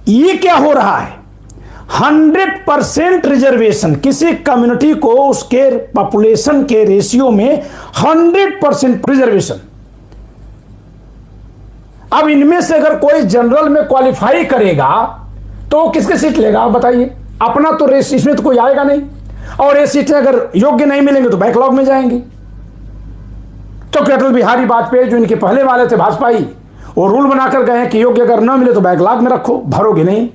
ये क्या हो रहा है? 100% रिजर्वेशन, किसी कम्युनिटी को उसके पॉपुलेशन के रेशियो में 100% रिजर्वेशन। अब इनमें से अगर कोई जनरल में क्वालिफाई करेगा तो किसकी सीट लेगा आप बताइए? अपना तो रेस इसमें तो कोई आएगा नहीं, और ये सीटें अगर योग्य नहीं मिलेंगे तो बैकलॉग में जाएंगी। क्योंकि अटल बिहारी वाजपेयी जो इनके पहले वाले थे भाजपाई, वो रूल बनाकर गए हैं कि योग्य अगर न मिले तो बैकलॉग में रखो, भरोगे नहीं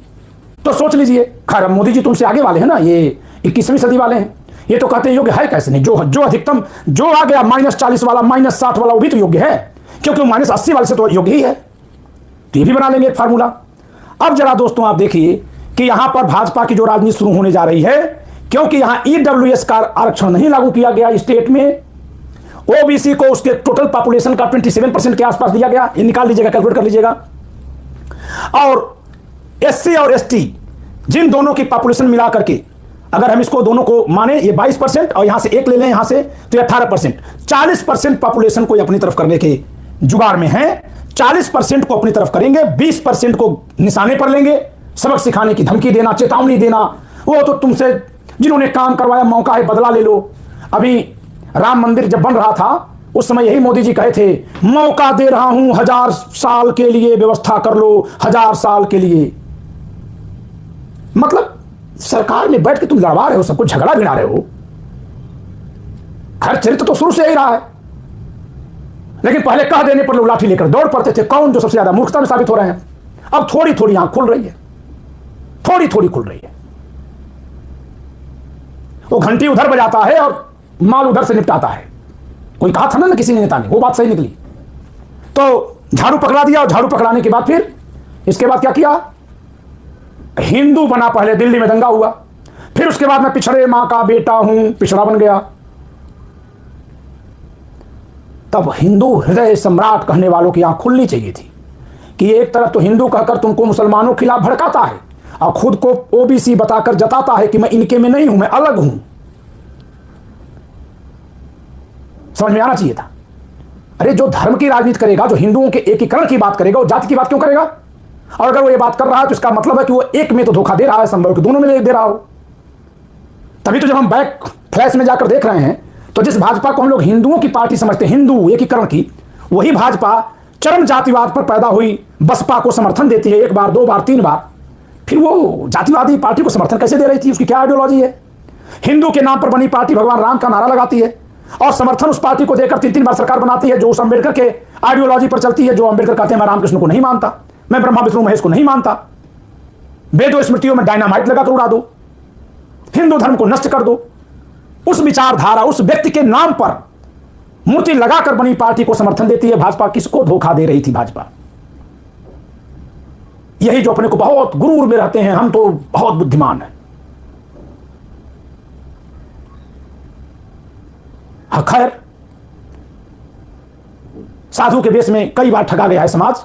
तो सोच लीजिए। खैर मोदी जी तुमसे आगे वाले हैं ना, ये 21वीं सदी वाले हैं, ये तो कहते हैं योग्य है कैसे नहीं। जो अधिकतम जो आ गया -40 वाला -60 वाला वो भी तो योग्य है, क्योंकि -80 वाले से तो योग्य ही है। तो ये भी बना लेंगे एक फार्मूला। अब जरा दोस्तों आप देखिए कि यहां पर भाजपा की जो राजनीति शुरू होने जा रही है, क्योंकि यहां ईडब्ल्यूएस का आरक्षण नहीं लागू किया गया स्टेट में, ओबीसी को उसके टोटल पॉपुलेशन का 27% के आसपास दिया गया, ये निकाल लीजिएगा, कैलकुलेट कर लीजिएगा। और एससी और एसटी जिन दोनों की पॉपुलेशन मिला करके अगर हम इसको दोनों को माने, ये 22% और यहां से एक ले लें यहां से तो 18%, 40% पॉपुलेशन को अपनी तरफ करने के जुगाड़ में है। 40% को अपनी तरफ करेंगे, 20% को निशाने पर लेंगे, सबक सिखाने की धमकी देना, चेतावनी देना, वो तो तुमसे जिन्होंने काम करवाया मौका है बदला ले लो। अभी राम मंदिर जब बन रहा था उस समय यही मोदी जी कहे थे, मौका दे रहा हूं 1000 साल के लिए, व्यवस्था कर लो 1000 साल के लिए। मतलब सरकार में बैठ के तुम लड़वा रहे हो, सबको झगड़ा भिड़ा रहे हो। हर चरित्र तो शुरू से ही रहा है, लेकिन पहले कह देने पर लोग लाठी लेकर दौड़ पड़ते थे। कौन जो सबसे ज्यादा मूर्खता में साबित हो रहे हैं। अब थोड़ी थोड़ी आंख खुल रही है, थोड़ी थोड़ी खुल रही है। वो घंटी उधर बजाता है और माल उधर से निपटाता है। कोई कहा था ना किसी नेता ने, वो बात सही निकली। तो झाड़ू पकड़ा दिया, और झाड़ू पकड़ाने के बाद फिर इसके बाद क्या किया? हिंदू बना, पहले दिल्ली में दंगा हुआ, फिर उसके बाद मैं पिछड़े मां का बेटा हूं, पिछड़ा बन गया। तब हिंदू हृदय सम्राट कहने वालों की आंख खुलनी चाहिए थी कि एक तरफ तो हिंदू कहकर तुमको मुसलमानों के खिलाफ भड़काता है और खुद को ओबीसी बताकर जताता है कि मैं इनके में नहीं हूं, मैं अलग हूं। समझ में आना चाहिए था। अरे जो धर्म की राजनीति करेगा, जो हिंदुओं के एकीकरण की बात करेगा, वो जाति की बात क्यों करेगा? और अगर वो ये बात कर रहा है तो इसका मतलब है कि वो एक में तो धोखा दे रहा है, संभव कि दोनों में दे रहा हो। तभी तो जब हम बैक फ्लैश में जाकर देख रहे हैं तो जिस भाजपा को हम लोग हिंदुओं की पार्टी समझते हैं, हिंदू एकीकरण की, वही भाजपा चरम जातिवाद पर पैदा हुई बसपा को समर्थन देती है, 1 बार 2 बार 3 बार। फिर वो जातिवादी पार्टी को समर्थन कैसे दे रही थी? उसकी क्या आइडियोलॉजी है? हिंदू के नाम पर बनी पार्टी भगवान राम का नारा लगाती है और समर्थन उस पार्टी को देकर 3-3 बार सरकार बनाती है, जो उस अंबेडकर के आइडियोलॉजी पर चलती है। जो अंबेडकर कहते हैं मैं रामकृष्ण को नहीं मानता, मैं ब्रह्मा विष्णु महेश को नहीं मानता, वेदों स्मृतियों में डायनामाइट लगाकर उड़ा दो, हिंदू धर्म को नष्ट कर दो। उस विचारधारा, उस व्यक्ति के नाम पर मूर्ति लगाकर बनी पार्टी को समर्थन देती है भाजपा। किसको धोखा दे रही थी भाजपा? यही जो अपने को बहुत गुरूर में रहते हैं, हम तो बहुत बुद्धिमान हैं। हाँ खैर, साधु के वेश में कई बार ठगा गया है समाज।